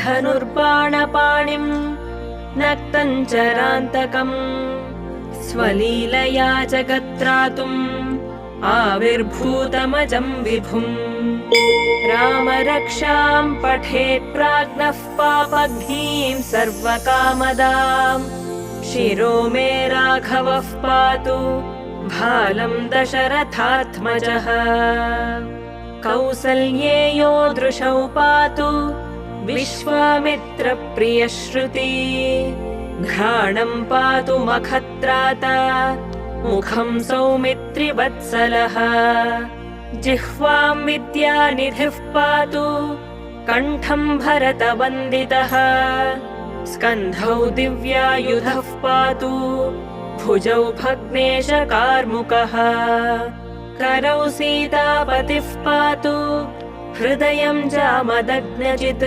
धनुर्बाणपाणिम् नक्तञ्चरान्तकम् स्वलीलया जगत्रातुम् आविर्भूतमजम् विभुम् रामरक्षाम् पठेत् प्राज्ञः पापघ्नीम् सर्वकामदाम् शिरो मे राघवः पातु भालम् दशरथात्मजः कौसल्येयो दृशौ पातु विश्वामित्रप्रियश्रुती घ्राणम् पातु मखत्राता मुखम् सौमित्रिवत्सलः जिह्वाम् विद्यानिधिः पातु कण्ठम् भरतवन्दितः स्कन्धौ दिव्यायुधः पातु भुजौ भग्नेशकार्मुकः करौ सीतापतिः पातु हृदयम् जामदग्नजित्